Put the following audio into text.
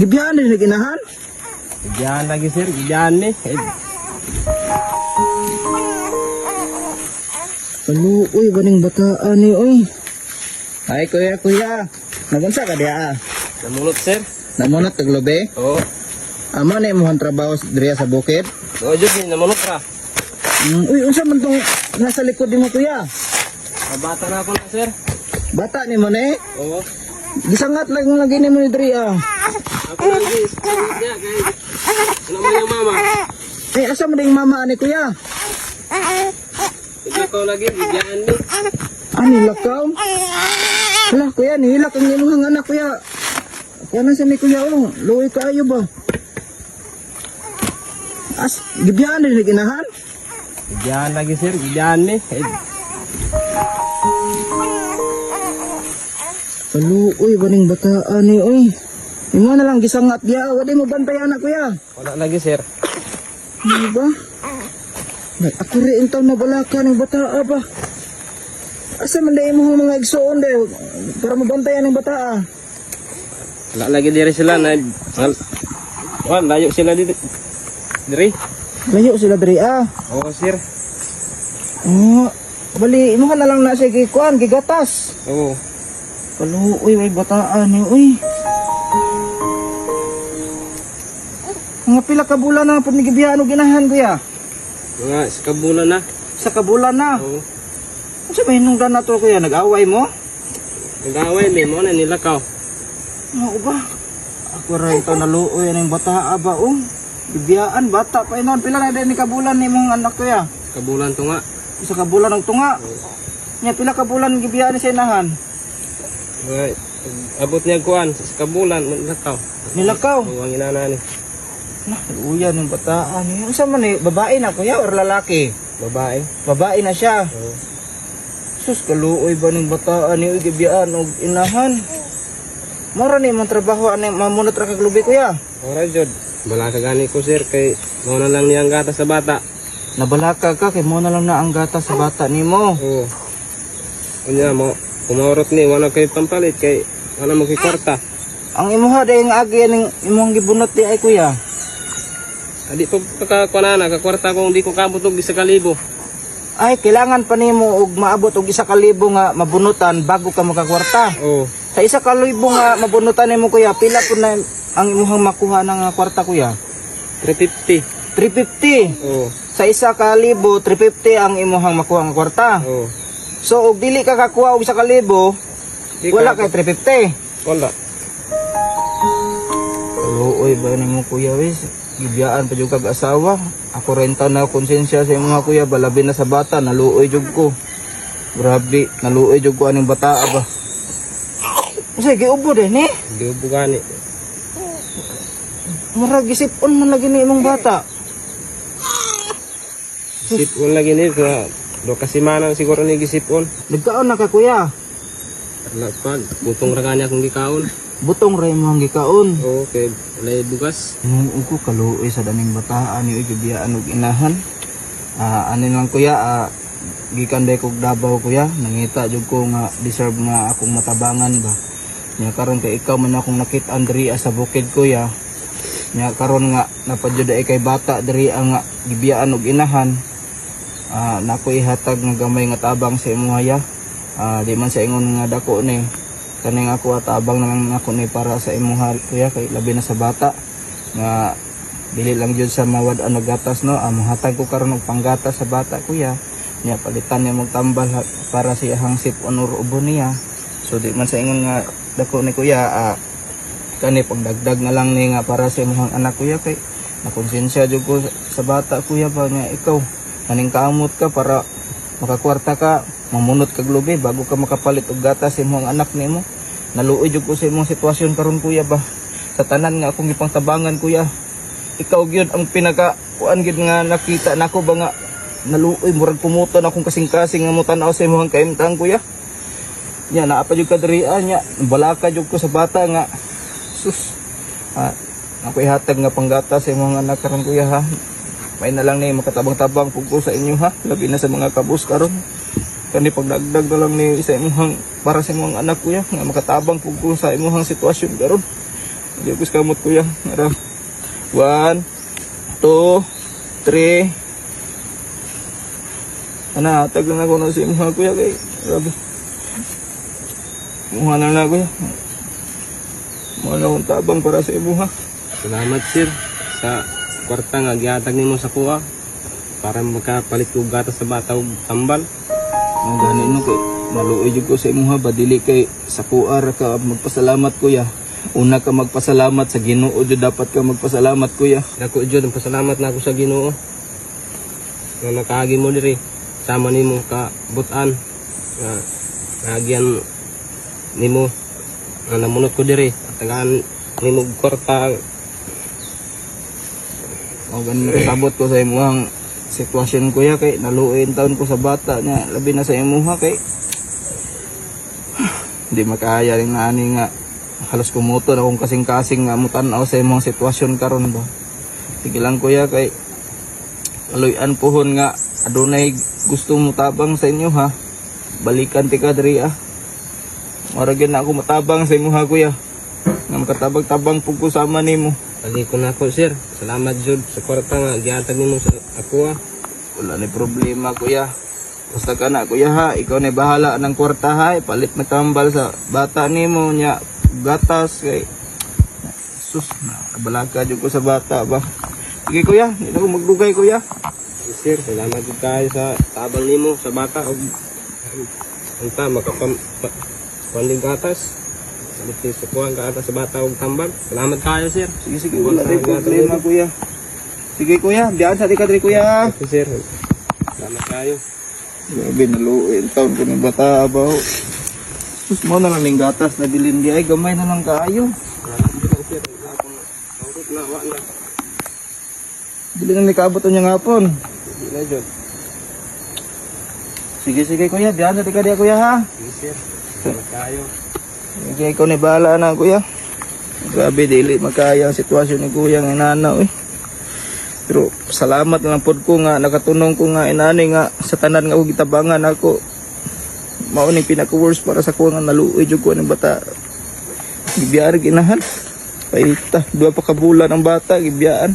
Gibiyan din naginahan. Gibiyahan lagi sir, gibiyahan ni. Uy, baning bataan ni, uy. Ay, kuya. Nagunsa ka diya, ah? Namulot sir. Namunot kaglobe? Oo. Amo na imong trabaho diriya sa bukid? Oo, Diyos ni, namulot ka. Uy, unsa man tong nasa likod nimo, kuya? Mabata na ako na sir. Bata ni mo ni? Oo. Gisangat lang lagi nimo ni diriya. Ako lagi, salit niya kay. Ano man yung mama? Ay, asa mo ding mama ani, kuya? Ikaw ko lagi, gibiyahan ni. Ani lakaw? Hala, kuya, nihilak ang imong anak, kuya. Kuya sa ni kuya, oh. Luoy kaayo ba? Gibiyan din naginahan? Gibiyahan lagi sir, gibiyahan ni. Uy, baning bataan ni, uy. Imo na lang gisangat diya, wala mo bantayan na, kuya. Wala lagi sir. Ano ba? Ako rin taon na balaka ng bataa ba? Asa man dahil mo mga igsoon dahil para mabantayan ng bataa? Wala lagi diri sila na. Layo sila dito. Diri. Layo sila diri, ah. Oo sir. Bali, imo ka na lang na siya kikuan, gigatas. Oo. Uy, may bataan ni, uy. Mga pila ka bulan na po ni gibiyan o ginahan, kuya? Mga sa kabulan na. Sa kabulan na. Oo. Ano sa mahinungdan na to, kuya? Nag-away mo? Nag-away ni mo na nilakaw. Ano ba? Ako rin ito naluoy ng bataa ba, oh. Gibiyaan, bata pa inon. Pila na din ni kabulan ni mong anak, kuya? Kabulan to nga. Isa kabulan ng tunga. Nya pila kabulan gibiyaan ni sa inahan? Mga abot niya kuan sa kabulan nilakaw. Nilakaw. Oo, ang inana ni. Uyan ng bataan. Yung sa man babae na, kuya, or lalaki? Babae. Babae na siya. Oo. Sus, kaluoy ba ng bataan ni gibiyaan o inahan? Mura ni mong trabaho ani mamunot ra kag lubi, kuya. Ora jud. Bala ka gani ko sir kay mo na lang niyang gata sa bata. Nabalaka ka kay mo na lang na ang gata sa bata nimo. Oo. Unya mo kumaurot ni wala kay pampalit kay wala mo kay kwarta. Ang imuha day nga agi ning imong gibunot di ay, kuya. Adi pa pagkakuanana ka kwarta kung di ko kabot og 1,000. Ay kailangan pa nimo og maabot og 1,000 nga mabunutan bago ka makakwarta. Oo. Sa 1,000 nga mabunutan nimo, kuya, pila po na ang imuhang makuha ng kwarta, kuya? 350. 350. Oo. Sa 1,000, 350 ang imuhang makuha ng kwarta. Oo. So, og dili ka kakuha og 1,000, Di wala ka- kay 350. Wala. Luoy ba nimo, kuya, wis? Gibiyaan pa jud kag asawa. Ako renta na konsensya sa imong kuya, balabi na sa bata, naluoy jud ko. Grabe, naluoy jud ko aning bataa ba. Sige, giubo din eh. Di ubo gani. Murag gisipon man lagi ni imong bata. Sipon lagi ni sa do kasimanan siguro ni gisipon. Nagkaon na ka, kuya. Lapad, butong ra kanya kung gikaon. Butong ray mo ang gikaon. Oo, kay walay bugas. Nung ko kaluoy sa daning bataan ni gibiyaan og inahan. Ano lang, kuya, gikan day kog Davao, kuya. Nangita jud ko nga deserve nga akong matabangan ba. Nya karon kay ikaw man akong nakit-an diri sa bukid, kuya. Nya karon nga napadjud ay kay bata diri nga gibiyaan og inahan. Nako ihatag nga gamay nga tabang sa imuhaya. Di man sa ingon nga dako ni. Kaning ako tabang na lang ako ni para sa imuha, kuya, kay labi na sa bata. Nga dili lang jud sa mawad-an og gatas, no. Mohatag ko karon og panggatas sa bata, kuya. Nya palitan niya magtambal para sa iyang sipon or ubo niya. So di man sa ingon nga dako ni, kuya, kani pagdagdag na lang ni nga para sa imong anak, kuya, kay nakonsensya jud ko sa bata, kuya, ba nga ikaw kaning kaamot ka para makakwarta ka, mamunot kag lubi bago ka makapalit og gatas sa imong anak nimo. Naluoy jud ko sa imong sitwasyon karon, kuya, ba. Sa tanan nga akong ipangtabangan, kuya, ikaw gyud ang pinaka kuan gyud nga nakita nako ba nga naluoy murag kumuton akong kasing-kasing nga mo tan-aw sa imong kaimtang, kuya. Nya naa pa jud ka diri nya balaka jud ko sa bata nga sus. Ako ihatag nga panggatas sa imong anak karon, kuya, ha. May na lang ni makatabang-tabang pug ko sa inyo, ha. Labi na sa mga kabus karon. Kani pagdagdag na lang ni sa imong para sa imong anak, kuya, nga makatabang pug ko sa imong sitwasyon karon. Di ako kamot kuya. Ara. 1, 2, 3. Ana, tag na ako na si imuha kuya kay. Grabe. Imuha na kuya. Muna akong tabang para sa imuha. Salamat sir sa kwarta nga gihatag nimo sa kuha para makapalit ko gatas sa bata ug tambal. Ang gani no kay naluoy jud ko sa imuha ba dili kay sa kuar ka magpasalamat kuya. Una ka magpasalamat sa Ginoo jud dapat ka magpasalamat kuya. Dako jud ang pasalamat na ako sa Ginoo nga nakaagi mo diri sama nimo ka butan nga nahagyan nimo nga namunot ko diri tagaan nimo og kwarta. O ganun kasabot ko sa imuhang sitwasyon kuya kay naluoy ang taon ko sa bata niya labi na sa imuha kay hindi makaya rin na ani nga halos kumuto na akong kasing-kasing nga mutanaw sa imong sitwasyon karon ba. Sige lang kuya kay aloy-an pohon nga adunay gusto mo tabang sa inyo ha. Balikan ti ka diri ah. Mura gyud na ako matabang sa imuha kuya. Nga makatabang-tabang pug ko sama nimo. Pali ko na ako sir. Salamat jud sa kwarta nga gihatag nimo sa ako. Wala ni problema kuya. Basta ka na kuya ha, ikaw na bahala ng kwarta ha, palit na tambal sa bata nimo nya gatas kay sus na kabalaka jud ko sa bata ba. Sige kuya, hindi na ako magdugay kuya. Sir, salamat jud kayo sa tabang nimo sa bata og anta makapam panding gatas. Salit sa kuha gatas sa bata og tambal. Salamat kayo sir. Sige wala rin problema kuya. Sige kuya, diyan sa dikadri kuya. Sir. Salamat kayo. Grabe naluoy ang taon ko ng bata ba. Sus mo na lang ning gatas na bilin di ay gamay na lang kaayo. Sir, na wala. Dili na ni kaabot niya ngapon. Hindi na jud. Sige kuya, diyan sa dikadri kuya ha. Sir. Salamat kayo. Sige, ikaw ni bahala na kuya. Grabe, dili makaya ang sitwasyon ni kuya ng inanaw eh. Pero salamat lang pod ko nga nakatunong ko nga inani nga sa tanan nga og gitabangan ako. Mao ning pinaka-worst para sa kuha nga naluoy jud ko ng bata. Gibiyar ginahan. Paita, 2 pa ka bulan ang bata gibiyaan.